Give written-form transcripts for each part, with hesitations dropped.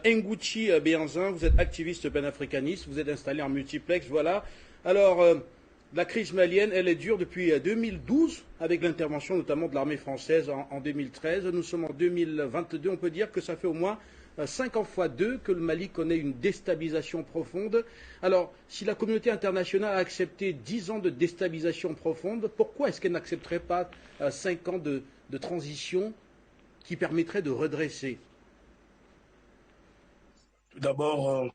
Nguchi Béanzin, vous êtes activiste panafricaniste, vous êtes installé en multiplex, voilà. Alors, la crise malienne, elle est dure depuis 2012, avec l'intervention notamment de l'armée française en 2013. Nous sommes en 2022, on peut dire que ça fait au moins 50 fois 2 que le Mali connaît une déstabilisation profonde. Alors, si la communauté internationale a accepté 10 ans de déstabilisation profonde, pourquoi est-ce qu'elle n'accepterait pas 5 ans de transition qui permettrait de redresser? Tout d'abord,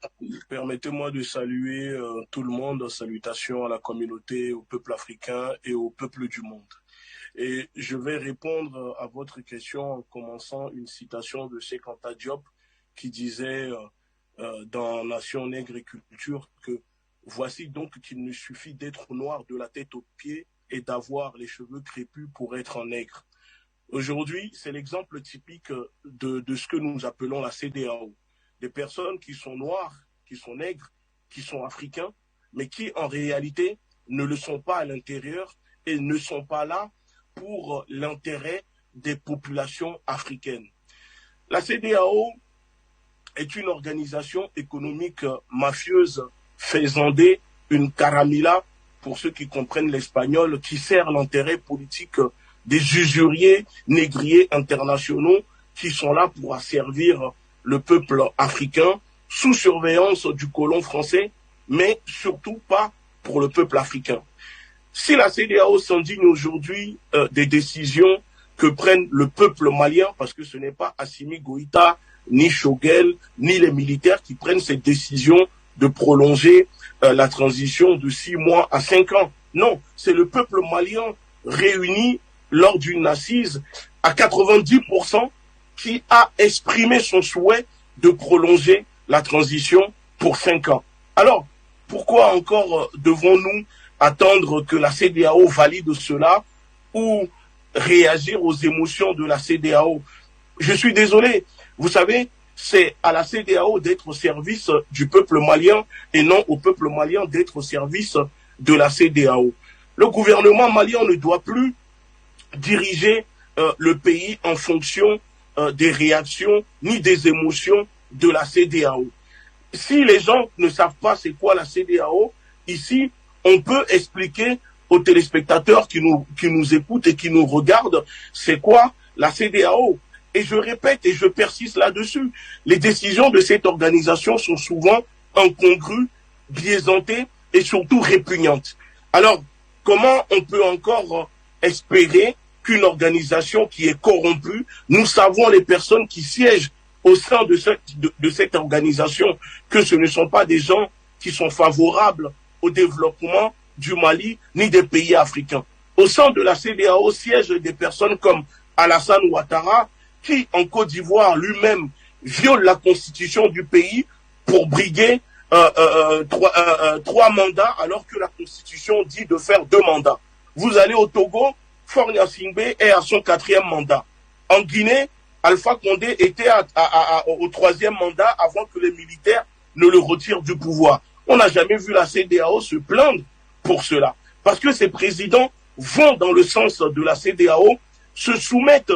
permettez-moi de saluer tout le monde. Salutations à la communauté, au peuple africain et au peuple du monde. Et je vais répondre à votre question en commençant une citation de Cheikh Anta Diop qui disait dans Nation Nègre et Culture que voici donc qu'il ne suffit d'être noir de la tête aux pieds et d'avoir les cheveux crépus pour être un nègre. Aujourd'hui, c'est l'exemple typique de ce que nous appelons la CEDEAO. Des personnes qui sont noires, qui sont nègres, qui sont africains, mais qui en réalité ne le sont pas à l'intérieur et ne sont pas là pour l'intérêt des populations africaines. La CEDEAO est une organisation économique mafieuse faisandée, une caramilla, pour ceux qui comprennent l'espagnol, qui sert l'intérêt politique des usuriers négriers internationaux qui sont là pour asservir le peuple africain sous surveillance du colon français, mais surtout pas pour le peuple africain. Si la CEDEAO s'indigne aujourd'hui des décisions que prennent le peuple malien, parce que ce n'est pas Assimi Goïta, ni Choguel, ni les militaires qui prennent cette décision de prolonger la transition de 6 mois à 5 ans. Non, c'est le peuple malien réuni lors d'une assise à 90% qui a exprimé son souhait de prolonger la transition pour 5 ans. Alors, pourquoi encore devons-nous attendre que la CEDEAO valide cela ou réagir aux émotions de la CEDEAO? Je suis désolé, vous savez, c'est à la CEDEAO d'être au service du peuple malien et non au peuple malien d'être au service de la CEDEAO. Le gouvernement malien ne doit plus diriger le pays en fonction des réactions ni des émotions de la CEDEAO. Si les gens ne savent pas c'est quoi la CEDEAO, ici, on peut expliquer aux téléspectateurs qui nous écoutent et qui nous regardent c'est quoi la CEDEAO. Et je répète et je persiste là-dessus, les décisions de cette organisation sont souvent incongrues, biaisantées et surtout répugnantes. Alors, comment on peut encore espérer qu'une organisation qui est corrompue, nous savons les personnes qui siègent au sein de cette organisation, que ce ne sont pas des gens qui sont favorables au développement du Mali ni des pays africains. Au sein de la CEDEAO siègent des personnes comme Alassane Ouattara, qui en Côte d'Ivoire lui-même viole la constitution du pays pour briguer 3 mandats alors que la constitution dit de faire 2 mandats. Vous allez au Togo, Faure Gnassingbé est à son 4e mandat. En Guinée, Alpha Condé était au 3e mandat avant que les militaires ne le retirent du pouvoir. On n'a jamais vu la CEDEAO se plaindre pour cela. Parce que ces présidents vont dans le sens de la CEDEAO, se soumettent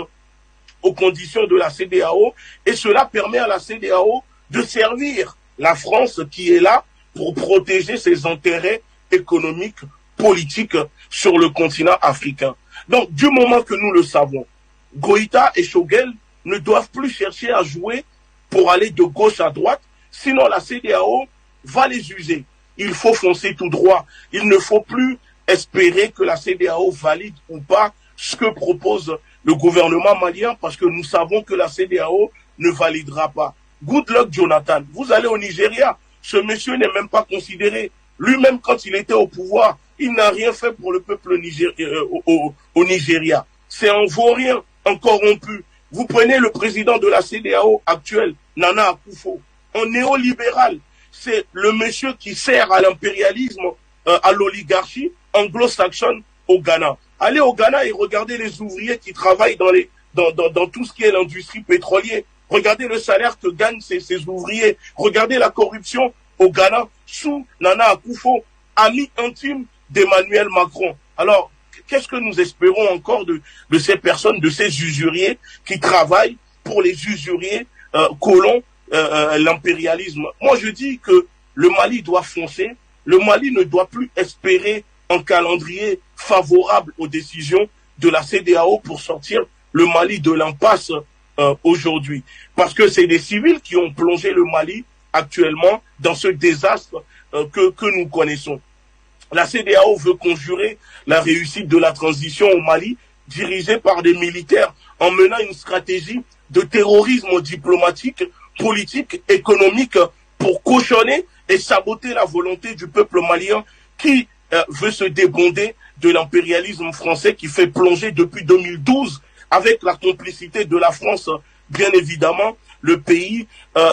aux conditions de la CEDEAO et cela permet à la CEDEAO de servir la France qui est là pour protéger ses intérêts économiques, politiques sur le continent africain. Donc, du moment que nous le savons, Goïta et Choguel ne doivent plus chercher à jouer pour aller de gauche à droite, sinon la CEDEAO va les user. Il faut foncer tout droit. Il ne faut plus espérer que la CEDEAO valide ou pas ce que propose le gouvernement malien, parce que nous savons que la CEDEAO ne validera pas. Good luck, Jonathan. Vous allez au Nigeria. Ce monsieur n'est même pas considéré. Lui-même, quand il était au pouvoir, il n'a rien fait pour le peuple au Nigeria. C'est un vaurien, un corrompu. Vous prenez le président de la CEDEAO actuel, Nana Akufo, un néolibéral. C'est le monsieur qui sert à l'impérialisme, à l'oligarchie anglo-saxonne au Ghana. Allez au Ghana et regardez les ouvriers qui travaillent dans tout ce qui est l'industrie pétrolière. Regardez le salaire que gagnent ces ouvriers. Regardez la corruption au Ghana sous Nana Akufo, ami intime d'Emmanuel Macron. Alors, qu'est-ce que nous espérons encore de ces personnes, de ces usuriers qui travaillent pour les usuriers colons l'impérialisme. Moi, je dis que le Mali doit foncer. Le Mali ne doit plus espérer un calendrier favorable aux décisions de la CEDEAO pour sortir le Mali de l'impasse aujourd'hui. Parce que c'est des civils qui ont plongé le Mali actuellement dans ce désastre que nous connaissons. La CEDEAO veut conjurer la réussite de la transition au Mali, dirigée par des militaires, en menant une stratégie de terrorisme diplomatique, politique, économique, pour cautionner et saboter la volonté du peuple malien qui veut se débonder de l'impérialisme français qui fait plonger depuis 2012, avec la complicité de la France, bien évidemment, le pays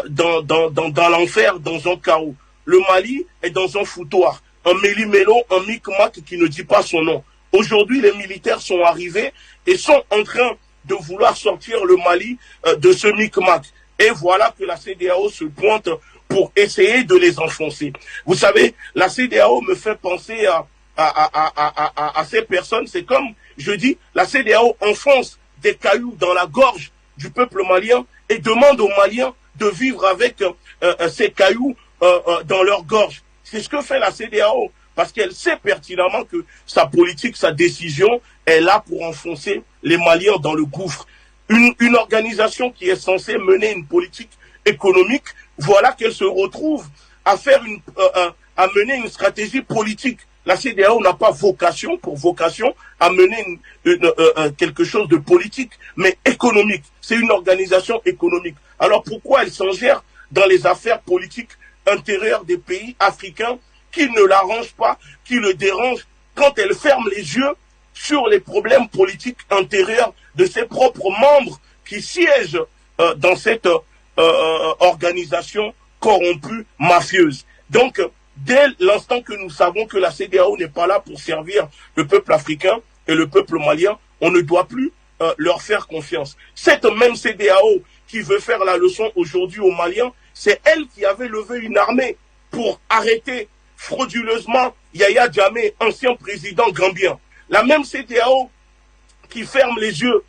dans l'enfer, dans un chaos. Le Mali est dans un foutoir, un méli-mélo, un micmac qui ne dit pas son nom. Aujourd'hui, les militaires sont arrivés et sont en train de vouloir sortir le Mali de ce micmac. Et voilà que la CEDEAO se pointe pour essayer de les enfoncer. Vous savez, la CEDEAO me fait penser à ces personnes. C'est comme, je dis, la CEDEAO enfonce des cailloux dans la gorge du peuple malien et demande aux Maliens de vivre avec ces cailloux dans leur gorge. C'est ce que fait la CEDEAO, parce qu'elle sait pertinemment que sa politique, sa décision est là pour enfoncer les Maliens dans le gouffre. Une organisation qui est censée mener une politique économique, voilà qu'elle se retrouve à faire à mener une stratégie politique. La CEDEAO n'a pas vocation à mener quelque chose de politique, mais économique. C'est une organisation économique. Alors pourquoi elle s'ingère dans les affaires politiques intérieures des pays africains qui ne l'arrangent pas, qui le dérangent, quand elle ferme les yeux sur les problèmes politiques intérieurs de ses propres membres qui siègent dans cette organisation corrompue, mafieuse. Donc, dès l'instant que nous savons que la CEDEAO n'est pas là pour servir le peuple africain et le peuple malien, on ne doit plus leur faire confiance. Cette même CEDEAO qui veut faire la leçon aujourd'hui aux Maliens, c'est elle qui avait levé une armée pour arrêter frauduleusement Yaya Jammeh, ancien président gambien. La même CEDEAO qui ferme les yeux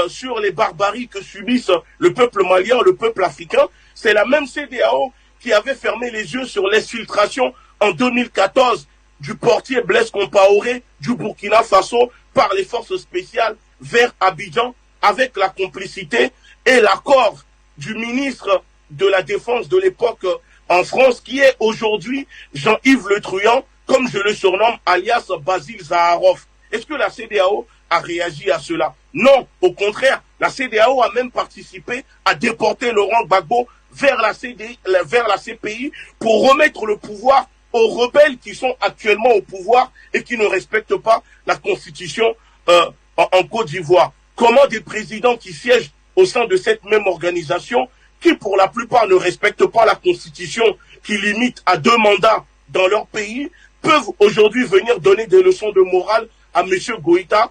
sur les barbaries que subissent le peuple malien, le peuple africain, c'est la même CEDEAO qui avait fermé les yeux sur l'exfiltration en 2014 du portier Blaise Compaoré du Burkina Faso par les forces spéciales vers Abidjan avec la complicité et l'accord du ministre de la Défense de l'époque en France qui est aujourd'hui Jean-Yves Le Truand, comme je le surnomme, alias Basile Zaharov. Est-ce que la CEDEAO a réagi à cela? Non, au contraire, la CEDEAO a même participé à déporter Laurent Gbagbo vers la CPI pour remettre le pouvoir aux rebelles qui sont actuellement au pouvoir et qui ne respectent pas la constitution en Côte d'Ivoire. Comment des présidents qui siègent au sein de cette même organisation, qui pour la plupart ne respectent pas la constitution, qui limite à 2 mandats dans leur pays, peuvent aujourd'hui venir donner des leçons de morale à M. Goïta,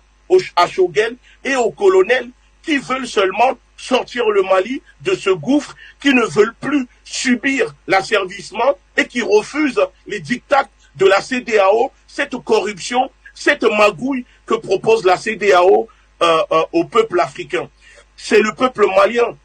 à Choguel et aux colonels qui veulent seulement sortir le Mali de ce gouffre, qui ne veulent plus subir l'asservissement et qui refusent les dictats de la CEDEAO, cette corruption, cette magouille que propose la CEDEAO au peuple africain. C'est le peuple malien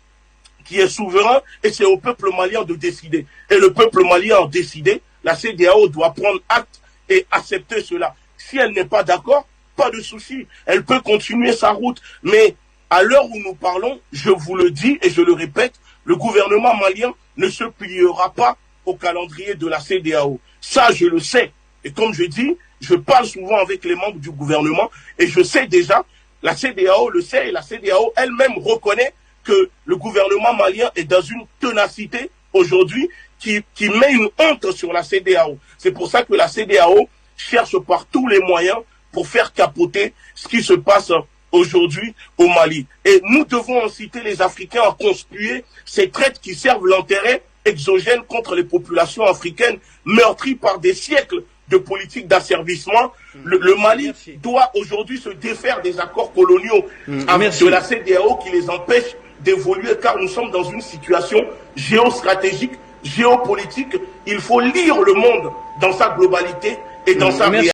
qui est souverain et c'est au peuple malien de décider. Et le peuple malien a décidé, la CEDEAO doit prendre acte et accepter cela. Si elle n'est pas d'accord, pas de souci, elle peut continuer sa route. Mais à l'heure où nous parlons, je vous le dis et je le répète, le gouvernement malien ne se pliera pas au calendrier de la CEDEAO. Ça, je le sais. Et comme je dis, je parle souvent avec les membres du gouvernement et je sais déjà, la CEDEAO le sait et la CEDEAO elle-même reconnaît que le gouvernement malien est dans une ténacité aujourd'hui qui met une honte sur la CEDEAO. C'est pour ça que la CEDEAO cherche par tous les moyens pour faire capoter ce qui se passe aujourd'hui au Mali. Et nous devons inciter les Africains à conspuer ces traites qui servent l'intérêt exogène contre les populations africaines meurtries par des siècles de politique d'asservissement. Le Mali doit aujourd'hui se défaire des accords coloniaux de la CEDEAO qui les empêchent d'évoluer, car nous sommes dans une situation géostratégique, géopolitique. Il faut lire le monde dans sa globalité et dans sa réalité.